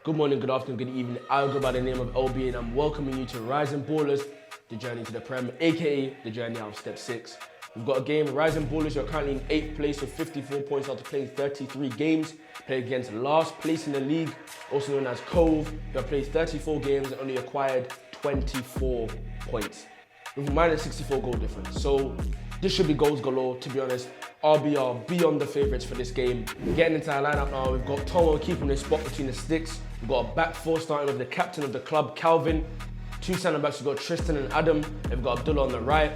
Good morning, good afternoon, good evening. I'll go by the name of LB and I'm welcoming you to Rising Ballers, the journey to the Prem, aka the journey out of step 6. We've got a game, Rising Ballers, you're currently in 8th place with 54 points after playing 33 games. Play against last place in the league, also known as Cove, who have played 34 games and only acquired 24 points. With a minus 64 goal difference. So this should be goals galore, to be honest. RB are beyond the favourites for this game. Getting into our lineup now, we've got Tomo keeping his spot between the sticks. We've got a back four starting with the captain of the club, Calvin. Two centre backs, we've got Tristan and Adam. We've got Abdullah on the right.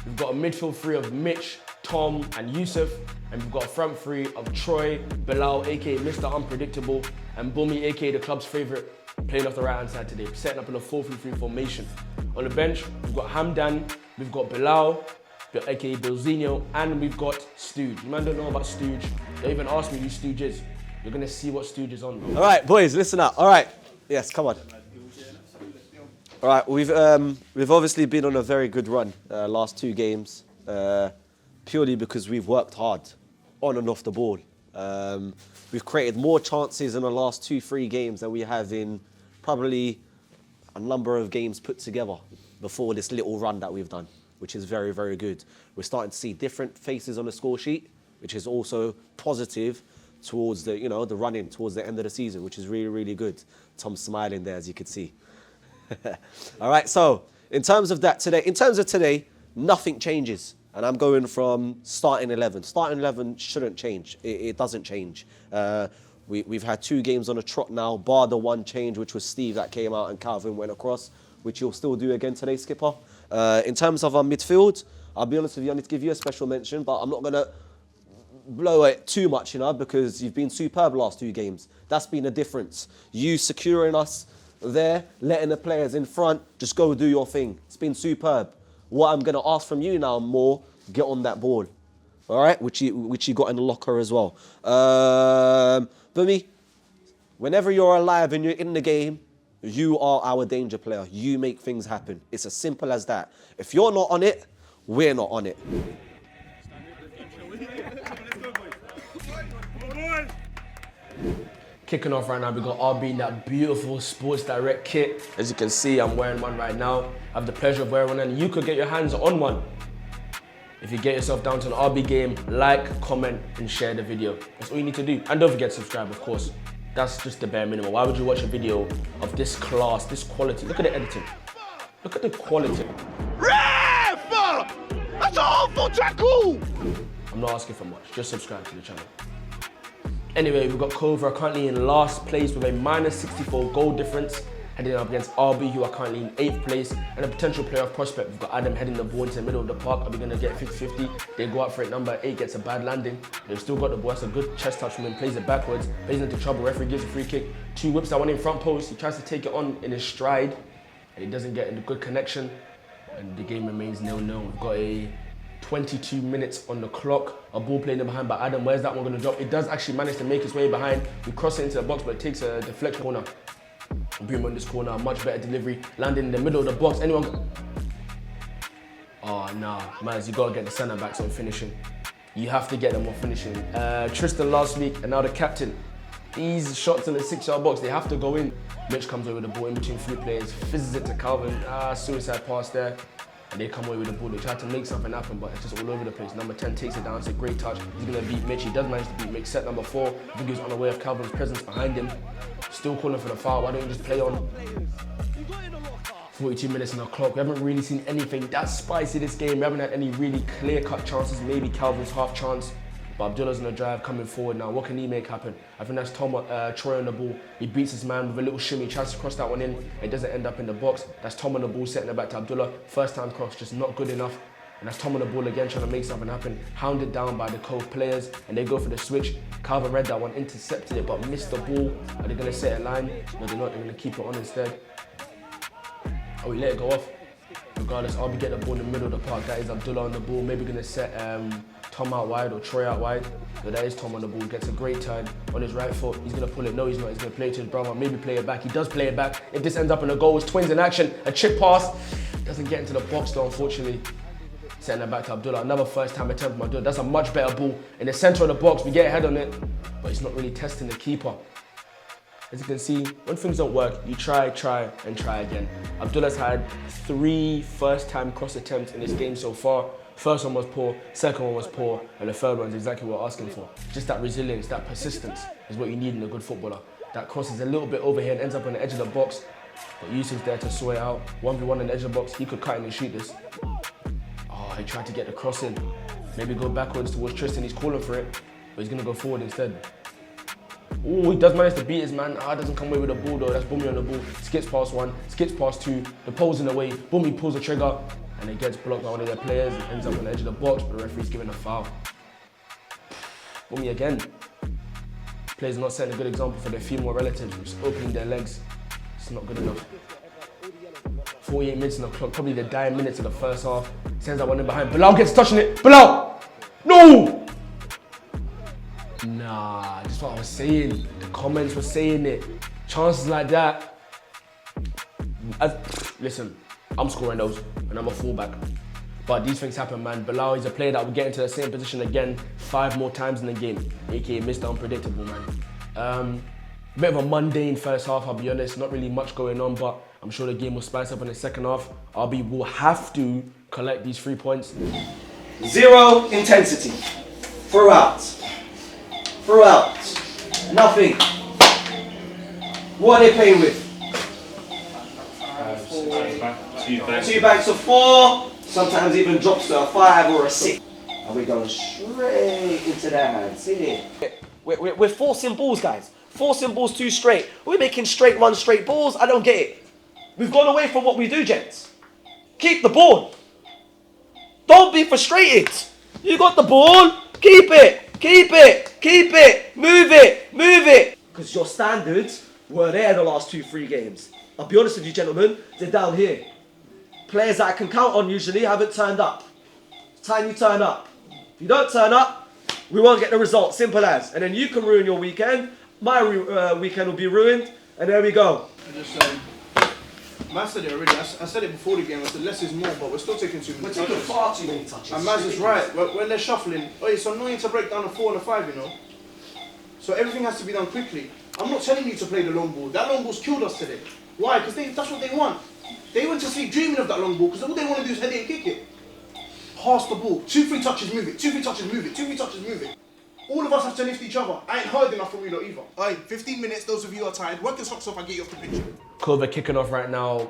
We've got a midfield three of Mitch, Tom and Yusuf. And we've got a front three of Troy, Bilal, aka Mr. Unpredictable, and Bumi, aka the club's favourite, playing off the right hand side today, setting up in a 4-3-3 formation. On the bench, we've got Hamdan, we've got Bilal, aka Bilzinho, and we've got Stooge. You man don't know about Stooge. They even asked me who Stooge is. You're gonna see what Stooge is on, bro. All right, boys, listen up. All right, yes, come on. All right, we've obviously been on a very good run last 2 games, purely because we've worked hard on and off the ball. We've created more chances in the last 2-3 games than we have in probably a number of games put together before this little run that we've done, which is very, very good. We're starting to see different faces on the score sheet, which is also positive towards the, the run-in towards the end of the season, which is really, really good. Tom's smiling there, as you can see. All right, so in terms of today, nothing changes. And I'm going from starting 11. Starting 11 shouldn't change. It doesn't change. We've had 2 games on a trot now, bar the one change, which was Steve that came out and Calvin went across, which you'll still do again today, Skipper. In terms of our midfield, I'll be honest with you, I need to give you a special mention, but I'm not going to blow it too much, because you've been superb last 2 games. That's been a difference. You securing us there, letting the players in front, just go do your thing. It's been superb. What I'm going to ask from you now more, get on that ball. All right? Which you got in the locker as well. Bumi, whenever you're alive and you're in the game, you are our danger player. You make things happen. It's as simple as that. If you're not on it, we're not on it. Kicking off right now, we got RB in that beautiful Sports Direct kit. As you can see, I'm wearing one right now. I have the pleasure of wearing one, and you could get your hands on one. If you get yourself down to an RB game, like, comment, and share the video. That's all you need to do. And don't forget to subscribe, of course. That's just the bare minimum. Why would you watch a video of this class, this quality? Look at the editing. Look at the quality. Ref! That's an awful tackle! I'm not asking for much. Just subscribe to the channel. Anyway, we've got Cove currently in last place with a minus 64 goal difference, heading up against RB, who are currently in 8th place, and a potential playoff prospect. We've got Adam heading the ball into the middle of the park. Are we going to get 50-50? They go out for it. Number 8 gets a bad landing. They've still got the ball. That's a good chest touch from him. Plays it backwards. Plays into trouble. Referee gives a free kick. 2 whips that one in front post. He tries to take it on in his stride, and he doesn't get in the good connection. And the game remains 0-0. We've got a 22 minutes on the clock. A ball playing in behind by Adam. Where's that one going to drop? It does actually manage to make its way behind. We cross it into the box, but it takes a deflection corner. Boom on this corner, much better delivery. Landing in the middle of the box. Anyone? Oh, nah. Maz, you got to get the centre backs on finishing. You have to get them on finishing. Tristan last week, and now the captain. These shots in the 6-yard box, they have to go in. Mitch comes away with the ball in between 3 players, fizzes it to Calvin. Suicide pass there. And they come away with the ball. They try to make something happen, but it's just all over the place. Number 10 takes it down. It's a great touch. He's going to beat Mitch. He does manage to beat Mitch. Set number 4. I think he was unaware of Calvin's presence behind him. Still calling for the foul. Why don't you just play on? 42 minutes on the clock. We haven't really seen anything that spicy this game. We haven't had any really clear-cut chances. Maybe Calvin's half chance. But Abdullah's in the drive coming forward now. What can he make happen? I think that's Troy on the ball. He beats his man with a little shimmy. He tries to cross that one in. It doesn't end up in the box. That's Tom on the ball, setting it back to Abdullah. First time cross, just not good enough. And that's Tom on the ball again, trying to make something happen. Hounded down by the Cove players, and they go for the switch. Calvin read that one, intercepted it, but missed the ball. Are they going to set a line? No, they're not. They're going to keep it on instead. Oh, we let it go off. Regardless, I'll be getting the ball in the middle of the park. That is Abdullah on the ball. Maybe going to set Tom out wide or Troy out wide. So that is Tom on the ball. Gets a great turn on his right foot. He's going to pull it. No, he's not. He's going to play it to his brother. Maybe play it back. He does play it back. If this ends up in a goal, it's twins in action. A chip pass. Doesn't get into the box though, unfortunately. Setting it back to Abdullah. Another first time attempt from Abdullah. That's a much better ball. In the centre of the box, we get ahead on it. But it's not really testing the keeper. As you can see, when things don't work, you try, and try again. Abdullah's had 3 first-time cross attempts in this game so far. First one was poor, second one was poor, and the third one's exactly what we're asking for. Just that resilience, that persistence is what you need in a good footballer. That crosses a little bit over here and ends up on the edge of the box, but Yusuf's there to sort it out. 1v1 on the edge of the box, he could cut in and shoot this. Oh, he tried to get the cross in. Maybe go backwards towards Tristan, he's calling for it, but he's gonna go forward instead. Oh, he does manage to beat his man. Doesn't come away with the ball though. That's Bumi on the ball. Skips past 1, skips past 2. The pole's in the way. Bumi pulls the trigger, and it gets blocked by one of their players. It ends up on the edge of the box, but the referee's giving a foul. Bumi again. Players not setting a good example for their female relatives, just opening their legs. It's not good enough. 48 minutes on the clock, probably the dying minutes of the first half. Sends that one in behind. Bilal gets touching it. Bilal! No! Nah, just what I was saying. The comments were saying it. Chances like that. Listen, I'm scoring those, and I'm a fullback. But these things happen, man. Bilal is a player that will get into the same position again 5 more times in the game, aka Mr. Unpredictable, man. Bit of a mundane first half, I'll be honest. Not really much going on, but I'm sure the game will spice up in the second half. RB will have to collect these 3 points. Zero intensity. Throughout. Nothing. What are they playing with? 2 banks of 4. Sometimes even drops to a 5 or a 6. And we're going straight into their hands. See here. We're forcing balls, guys. Forcing balls too straight. We're making straight runs, straight balls. I don't get it. We've gone away from what we do, gents. Keep the ball. Don't be frustrated. You got the ball. Keep it. Move it. Because your standards were there the last 2-3 games. I'll be honest with you, gentlemen. They're down here. Players that I can count on usually haven't turned up. It's time you turn up. If you don't turn up, we won't get the result. Simple as. And then you can ruin your weekend. My weekend will be ruined. And there we go. Man said it already. I said it before the game. I said less is more, but we're still taking too many touches. We're taking far too many touches. And Maz is right. When they're shuffling, it's annoying to break down a 4 and a 5, you know. So everything has to be done quickly. I'm not telling you to play the long ball. That long ball's killed us today. Why? Because that's what they want. They went to sleep dreaming of that long ball because all they want to do is head it and kick it. Pass the ball. 2-3 touches, move it. 2-3 touches, move it. 2-3 touches, move it. All of us have to lift each other. I ain't heard enough from you lot either. Alright, 15 minutes, those of you who are tired, work your socks off and get you off the pitch. Cove are kicking off right now.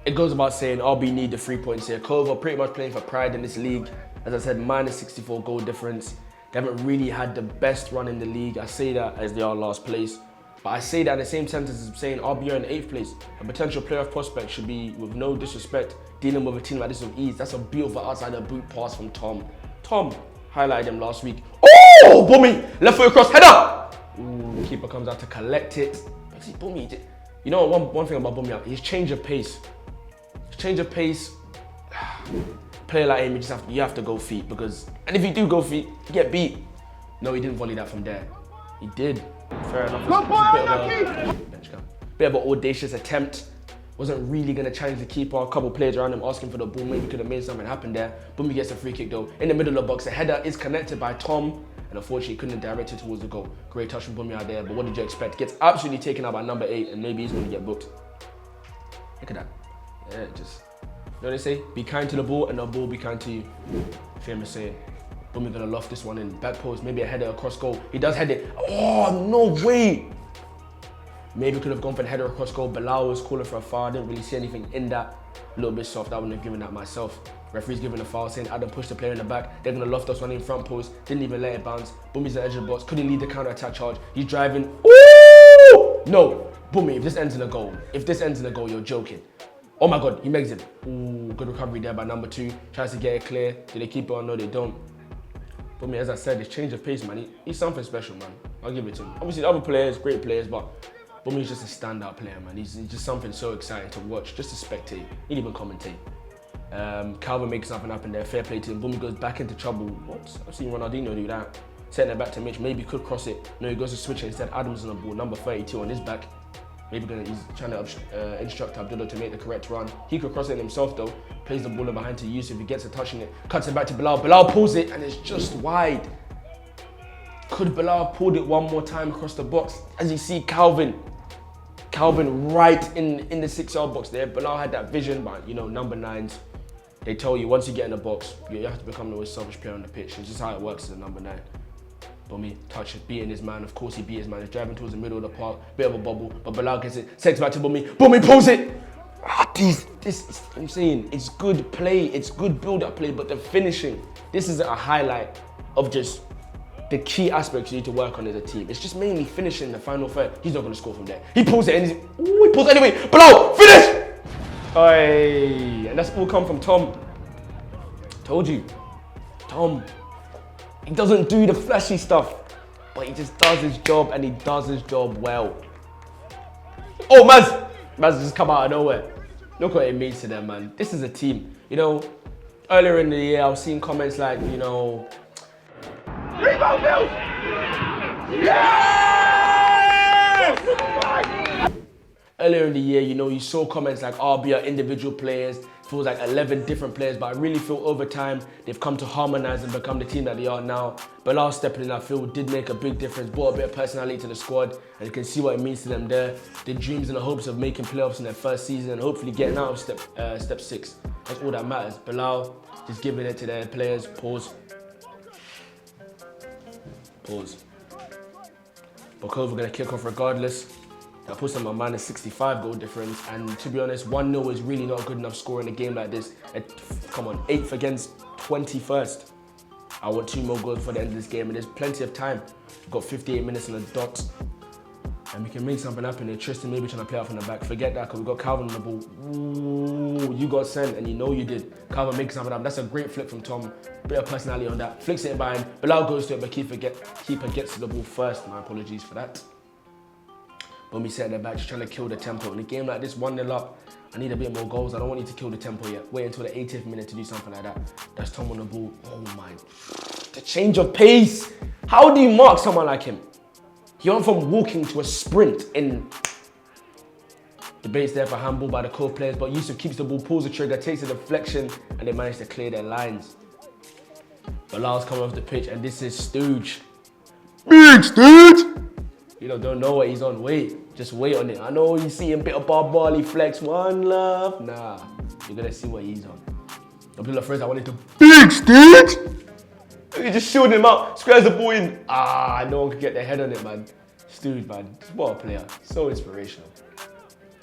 It goes about saying RB need the 3 points here. Cove are pretty much playing for pride in this league. As I said, minus 64 goal difference. They haven't really had the best run in the league. I say that as they are last place. But I say that in the same sentence as saying RB are in 8th place. A potential playoff prospect should be, with no disrespect, dealing with a team like this with ease. That's a beautiful outside the boot pass from Tom. Tom highlighted him last week. Oh, Bumi! Left foot across, header! Ooh, keeper comes out to collect it. See, Bumi, you know one thing about Bumi, his change of pace. Player like him, you have to go feet because, and if you do go feet, you get beat. No, he didn't volley that from there. He did. Fair enough. Bit of an audacious attempt. Wasn't really going to challenge the keeper. A couple players around him asking for the ball. Maybe could have made something happen there. Bumi gets a free kick though. In the middle of the box, the header is connected by Tom. And unfortunately, couldn't direct it towards the goal. Great touch from Bumi out there. But what did you expect? Gets absolutely taken out by number 8. And maybe he's going to get booked. Look at that. Yeah, just... You know what they say? Be kind to the ball and the ball be kind to you. Famous saying. Bumi gonna loft this one in. Back post, maybe a header across goal. He does head it. Oh, no way! Maybe could have gone for the header across goal. Bilal was calling for a foul. I didn't really see anything in that. A little bit soft. I wouldn't have given that myself. Referee's giving a foul saying Adam pushed the player in the back. They're gonna loft us one in front post. Didn't even let it bounce. Bumi's at the edge of the box. Couldn't lead the counter attack charge. He's driving. Ooh! No! Bumi, if this ends in a goal, you're joking. Oh my God, he makes it. Ooh, good recovery there by number 2. Tries to get it clear. Do they keep it or no, they don't. But me, as I said, his change of pace, man. He's something special, man. I'll give it to him. Obviously, the other players, great players, but Bumi's just a standout player, man. He's just something so exciting to watch, just to spectate. He'd even commentate. Calvin makes something happen there. Fair play to him. Bumi goes back into trouble. What? I've seen Ronaldinho do that. Setting it back to Mitch. Maybe he could cross it. No, he goes to switch it instead. Adams on the ball. Number 32 on his back. Maybe he's trying to instruct Abdullah to make the correct run. He could cross it himself though. Plays the ball in behind to Yusuf. He gets it touching it. Cuts it back to Bilal. Bilal pulls it and it's just wide. Could Bilal have pulled it one more time across the box? As you see, Calvin Calvin right in the 6-yard box there. Bilal had that vision, but you know, number 9s, they tell you once you get in the box, you have to become the most selfish player on the pitch. It's just how it works as a number 9. Bummy touch it, beating his man. Of course he beat his man. He's driving towards the middle of the park, bit of a bubble, but Bilal gets it, sends back to Bummy. Bummy pulls it. This is, I'm saying, it's good play, it's good build-up play, but the finishing, this is a highlight of just the key aspects you need to work on as a team. It's just mainly finishing the final third. He's not going to score from there. He pulls it and he pulls it anyway. Bilal, finish! Oi, and that's all come from Tom. Told you, Tom. He doesn't do the flashy stuff, but he just does his job and he does his job well. Oh, Maz just come out of nowhere. Look what it means to them, man. This is a team. You know, earlier in the year, I was seeing comments like, you know, Rebound, Mills! earlier in the year, you know, you saw comments like RB are individual players. It feels like 11 different players, but I really feel over time, they've come to harmonize and become the team that they are now. Bilal stepping in that field did make a big difference, brought a bit of personality to the squad, and you can see what it means to them there. The dreams and the hopes of making playoffs in their first season and hopefully getting out of step 6. That's all that matters. Bilal just giving it to their players. Pause. But Cove are going to kick off regardless. That puts them on minus 65 goal difference, and to be honest, 1-0 is really not a good enough score in a game like this. Come on, 8th against 21st. I want 2 more goals for the end of this game, and there's plenty of time. We've got 58 minutes on the dot, and we can make something happen here. Tristan maybe trying to play out from the back. Forget that, because we've got Calvin on the ball. Ooh, you got sent, and you know you did. Calvin makes something happen. That's a great flick from Tom. Bit of personality on that. Flicks it behind. Bilal goes to it, but keeper gets to the ball first. My apologies for that. When we set their back, just trying to kill the tempo. In a game like this, 1-0 up, I need a bit more goals. I don't want you to kill the tempo yet. Wait until the 80th minute to do something like that. That's Tom on the ball. Oh my. The change of pace. How do you mark someone like him? He went from walking to a sprint in debates there for handball by the Cove players, but Yusuf keeps the ball, pulls the trigger, takes a deflection, and they manage to clear their lines. Bilal's coming off the pitch, and this is Stooge. Big Stooge! You know, don't know what he's on. Wait, just wait on it. I know you see him bit of Bob Marley flex, one love. Nah, you're gonna see what he's on. The people at first I wanted to Big Stooge! he just shooting him out, squares the ball in. No one could get their head on it, man. Stooge, man, what a player. So inspirational.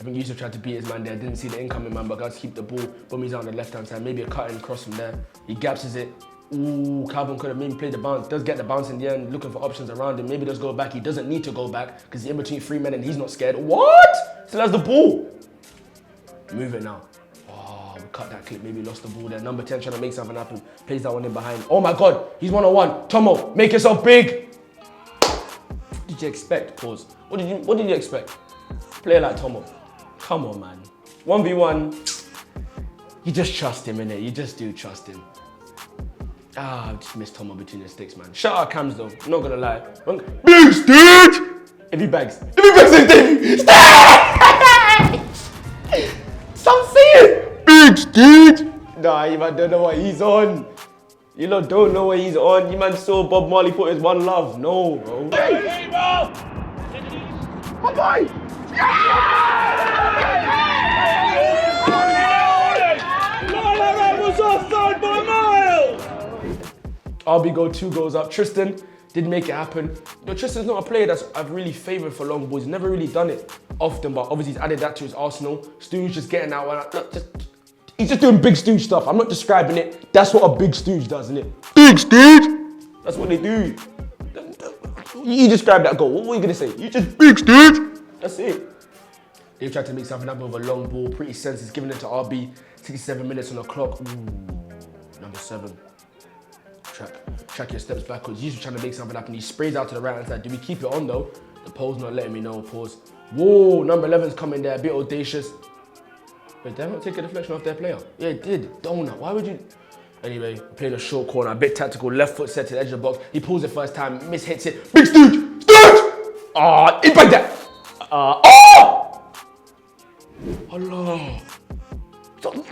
I think Yusuf tried to beat his man there. Didn't see the incoming man, but got to keep the ball. Bummy's on the left-hand side. Maybe a cutting cross from there. He gapses it. Ooh, Calvin could have maybe played the bounce. Does get the bounce in the end, looking for options around him. Maybe does go back. He doesn't need to go back because he's in between 3 men and he's not scared. What? Still has the ball. Move it now. Oh, we cut that clip. Maybe lost the ball there. Number 10 trying to make something happen. Plays that one in behind. Oh my God, he's 1-on-1. Tomo, make yourself big. What did you expect? Pause. What did you expect? Player like Tomo. Come on, man. 1v1. You just trust him, innit? You just do trust him. I just missed Tomo between the sticks, man. Shout out Cams though, I'm not gonna lie. Big Stooge! If he bags his debut, stop saying Big Stooge! Nah, you man don't know what he's on. You lot don't know what he's on. You man saw Bob Marley put his one love. No, bro. Hey, bro! My boy! was offside by Miles! RB go 2 goals up. Tristan didn't make it happen. You know, Tristan's not a player that's I've really favoured for long balls. He's never really done it often, but obviously he's added that to his arsenal. Stooge just getting out. He's just doing big Stooge stuff. I'm not describing it. That's what a big Stooge does, isn't it? Big Stooge! That's what they do. You describe that goal. What were you going to say? You just Big Stooge! That's it. They've tried to make something happen with a long ball. Pretty sense. Giving it to RB. 67 minutes on the clock. Ooh, number 7. Track your steps backwards. Usually trying to make something happen. He sprays out to the right hand side. Do we keep it on though? The pole's not letting me know. Pause. Whoa, number 11's coming there. A bit audacious. Wait, did I not take a deflection off their player? Yeah, it did. Donut. Why would you? Anyway, playing a short corner. A bit tactical. Left foot set to the edge of the box. He pulls it first time. Mishits it. Big Stooge! Stooge! Impact that. Allah.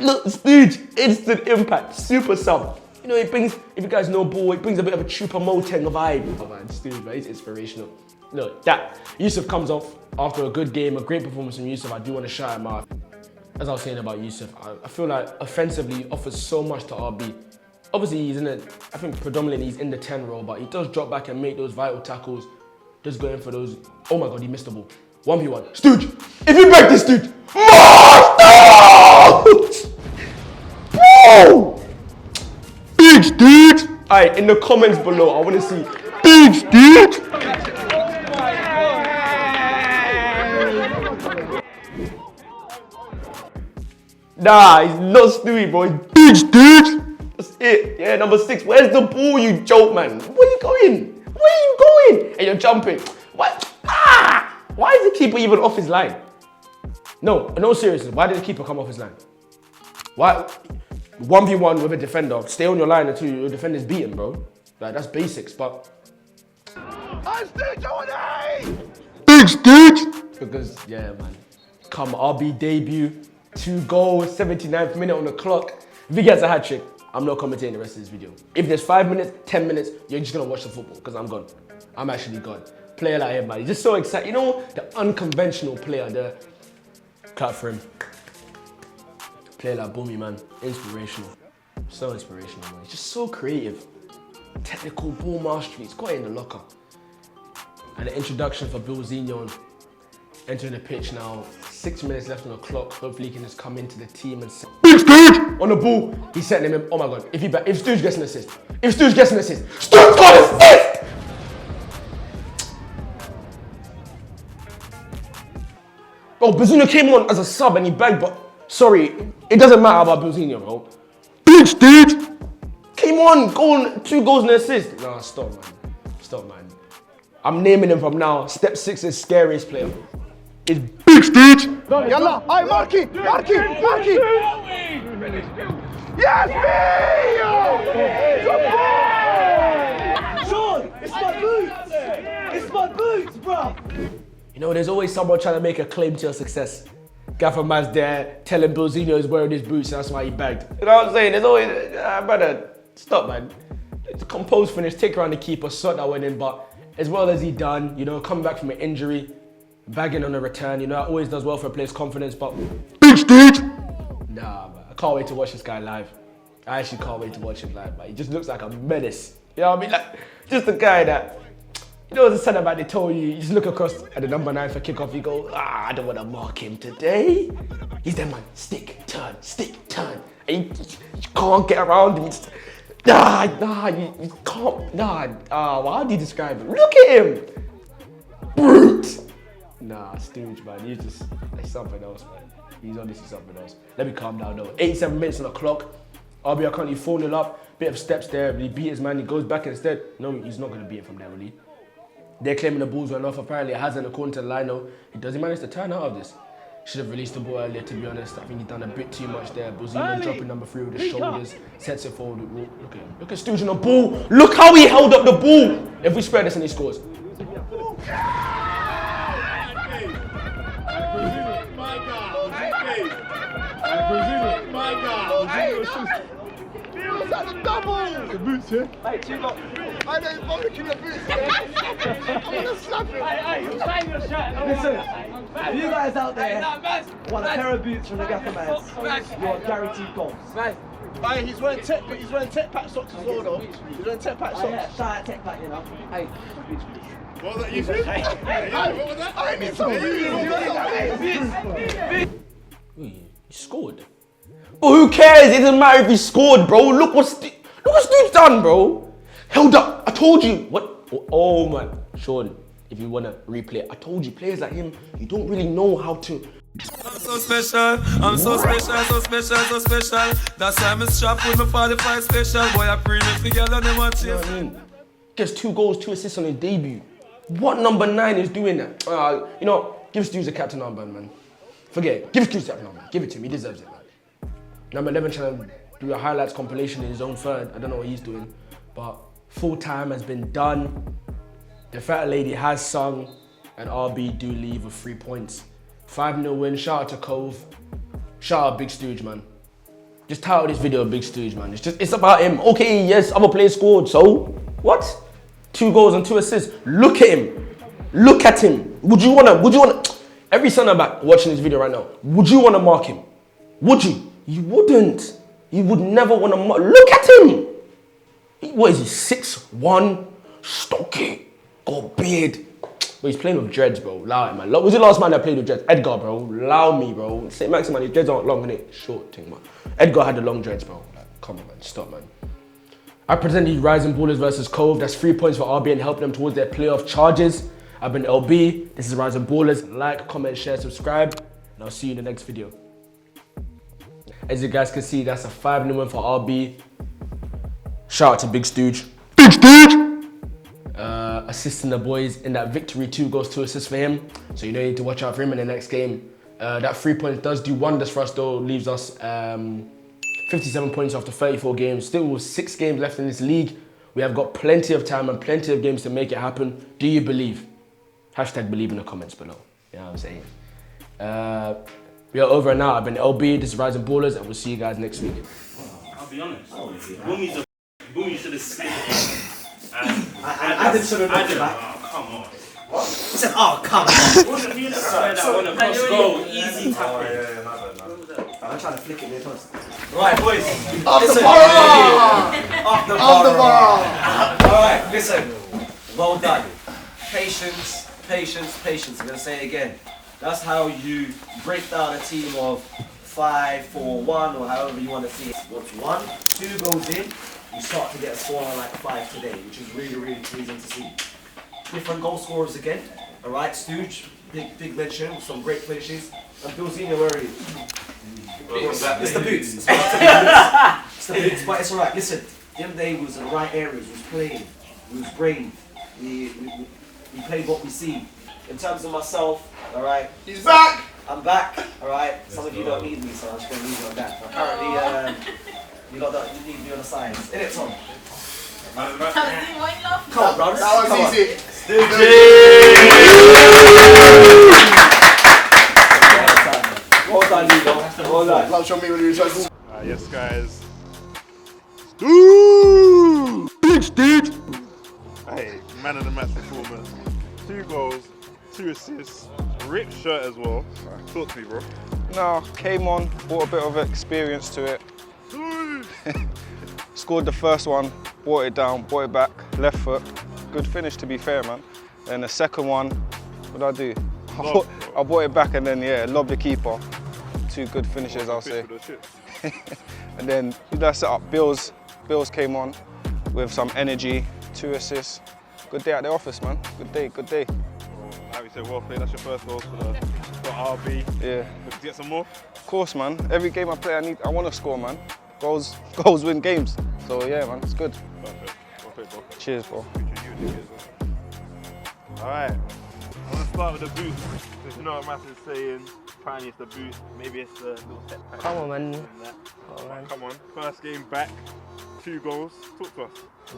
Look, Stooge. Instant impact. Super sub. You know, it brings, if you guys know ball, it brings a bit of a Chupa Moteng vibe. Oh man, Steve, man, it's inspirational. Look, that Yusuf comes off after a good game, a great performance from Yusuf. I do want to shout him out. As I was saying about Yusuf, I feel like offensively he offers so much to RB. Obviously he's in I think predominantly he's in the 10 role, but he does drop back and make those vital tackles. Just going for those, oh my God, he missed the ball. 1v1, Stooge, if you break this Stooge, bro! Big Stooge! Alright, in the comments below, I want to see Big Stooge! Nah, he's not Stewie, bro. He's Big Stooge! That's it. Yeah, number 6. Where's the ball, you joke, man? Where are you going? Where are you going? And you're jumping. What? Ah! Why is the keeper even off his line? No seriously. Why did the keeper come off his line? Why? 1v1 with a defender. Stay on your line until your defender's beaten, bro. Like, that's basics, but... Big Stooge! Because, yeah, man. Come RB debut. 2 goals, 79th minute on the clock. If he gets a hat trick, I'm not commentating the rest of this video. If there's 5 minutes, 10 minutes, you're just gonna watch the football because I'm gone. I'm actually gone. Player like him, man. He's just so excited. You know, the unconventional player there. Clap for him. Player like Boomy, man. Inspirational. So inspirational, man. He's just so creative. Technical ball mastery. He's got it in the locker. And the introduction for Bilzinho entering the pitch now. 6 minutes left on the clock. Hopefully he can just come into the team and Big Stooge! On the ball. He's setting him in. Oh my God. If Stooge gets an assist. Stooge got an assist. Bro, Bilzinho came on as a sub and he bagged, but sorry, it doesn't matter about Bilzinho, bro. Big Stooge! Came on, 2 goals and an assist. Nah, stop, man. Stop, man. I'm naming him from now. Step 6's scariest player. It's Big Stooge! Yalla, ay Marky! Yes, Sean, it's my boots! It's my boots, bro! You know, there's always someone trying to make a claim to your success. Gaffer man's there telling Bilzinho he's wearing his boots, that's why he bagged. You know what I'm saying? There's always, brother, stop, man. It's a composed finish, take around the keeper, sort that one in, but as well as he done, you know, coming back from an injury, bagging on a return, you know, that always does well for a player's confidence, but Big Stooge! Nah, man, I can't wait to watch this guy live. I actually can't wait to watch him live, man. He just looks like a menace. You know what I mean? Like, just a guy that, you know, as a centre back, they told you, you just look across at the number 9 for kickoff, you go, I don't want to mark him today. He's that man, stick, turn. And you can't get around him. You can't, how do you describe him? Look at him! Brute! Nah, Stooge, man, he's something else, man. He's honestly something else. Let me calm down though. 87 minutes on the clock. RB are currently 4-0 up. Bit of steps there. He beat his man, he goes back instead. No, he's not going to beat him from there, really. They're claiming the ball's went off. Apparently it hasn't, according to the line though. Does he manage to turn out of this? Should have released the ball earlier, to be honest. I think he's done a bit too much there. Bilzinho dropping number 3 with his shoulders. Sets it forward. Look at him. Look at Stooge on the ball. Look how he held up the ball. If we spread this and he scores. The boots, yeah? Hey, I know you're looking at boots. I'm gonna slap him. Hey, sign your shirt. Listen, if you guys out there want a pair of boots from the Gaffer Mans, you're guaranteed goals. Hey, he's wearing tech pack socks as well, though. He's wearing tech pack socks. Yeah, shout out tech pack, you know. Hey. What was that you said? What was that? I need some boots. He scored. But who cares? It doesn't matter if he scored, bro. Look what Stooge's done, bro. Held up. I told you. What? Oh, man. Sean, if you want to replay it, I told you, players like him, you don't really know how to. I'm so special. That's why I'm strapped with my 45 special. Boy, I bring it together, they want You know what I mean? Gets 2 goals, 2 assists on his debut. What number 9 is doing that? You know, give Stooge the captain armband, man. Forget it. Give Stooge the captain armband. Give it to him. He deserves it, man. Number 11 trying to do a highlights compilation in his own third. I don't know what he's doing, but full time has been done. The fat lady has sung, and RB do leave with 3 points. 5-0 win. Shout out to Cove. Shout out Big Stooge, man. Just title this video Big Stooge, man. It's about him. Okay, yes, other players scored, so what? 2 goals and 2 assists. Look at him. Look at him. Would you wanna, every centre back watching this video right now, would you wanna mark him? Would you? You wouldn't. You would never wanna mark. Look at him. What is he, 6'1", stocky, got beard. But he's playing with dreads, bro. Allow it, man. Who's the last man that played with dreads? Edgar, bro. Allow me, bro. St. Maximan, his dreads aren't long, innit? Short thing, man. Edgar had the long dreads, bro. Like, come on, man. Stop, man. I present these Rising Ballers versus Cove. That's 3 points for RB and help them towards their playoff charges. I've been LB. This is Rising Ballers. Like, comment, share, subscribe. And I'll see you in the next video. As you guys can see, that's a 5-0 win for RB. Shout out to Big Stooge. Big Stooge! Assisting the boys in that victory, 2 goals, 2 assists for him. So you know you need to watch out for him in the next game. That 3 points does do wonders for us though. Leaves us 57 points after 34 games. Still with 6 games left in this league. We have got plenty of time and plenty of games to make it happen. Do you believe? Hashtag believe in the comments below. You know what I'm saying? We are over and out. I've been LB, this is Rising Ballers, and we'll see you guys next week. I'll be honest. Boomy should have skipped. I did should have done it. Oh, come on. What? He said, oh, come on. Wasn't me that one across goal, easy tackle. I'm trying to flick it there first. Right, boys. Off the Listen. bar! Off the Off the bar. bar! Alright, listen. Well done. Patience, patience, patience. I'm going to say it again. That's how you break down a team of 5-4-1 or however you want to see it. Once 1, 2 goes in, you start to get a score like 5 today, which is really, really pleasing to see. Different goal scorers again. Alright, Stooge, big mention with some great finishes. And Billzino, where are you? It's the boots. It's the boots, but it's alright. Listen, the other day was in the right areas, we was playing, we was brave, we played what we see. In terms of myself, alright. He's back! I'm back, alright. Some of you don't need me, so I'm just going to leave you on that. Apparently, you need me on the sides. Innit, Tom? Come on, bro. That was easy. Well done, Hugo. Well done. Love, show me when you rejoice. Yes, guys. Ooh! Big Stooge! Hey, man of the match performance. 2 goals, 2 assists, ripped shirt as well. Talk to me, bro. No, came on, brought a bit of experience to it. Scored the first one, brought it down, brought it back, left foot. Good finish, to be fair, man. Then the second one, what did I do? I brought it back and then, yeah, lobbed the keeper. 2 good finishes, I'll say. And then, who did I set up? Bills came on with some energy, 2 assists. Good day at the office, man. Good day, good day. Like we said, well played. That's your first goal for RB. Yeah. Looking to get some more? Of course, man. Every game I play, I want to score, man. Goals win games. So yeah, man, it's good. Perfect. Well played, bro. Cheers, bro. Alright. I want to start with the boots. Because you know what Matt is saying. Apparently it's the boot. Maybe it's the little set pack. Come on, man. Come on. First game back. 2 goals. Talk to us.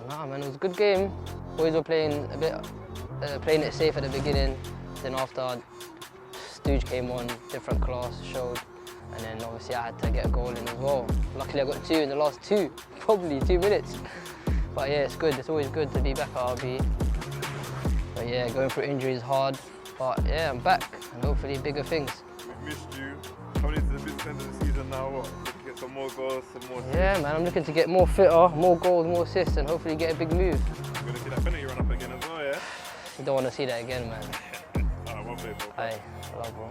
Nah, man, it was a good game. Boys were playing a bit, playing it safe at the beginning. Then after, Stooge came on, different class, showed. And then obviously I had to get a goal in as well. Luckily I got 2 in the last 2, probably 2 minutes. But yeah, it's good. It's always good to be back at RB. But yeah, going through injuries is hard. But yeah, I'm back and hopefully bigger things. We've missed you. Coming into the business end of the season now, what? Looking to get some more goals, some more assists? Yeah, man, I'm looking to get more fitter, more goals, more assists, and hopefully get a big move. You're going to see that penalty run up again as well, yeah? You don't want to see that again, man. Alright, well played, bro. Aye, I love, bro.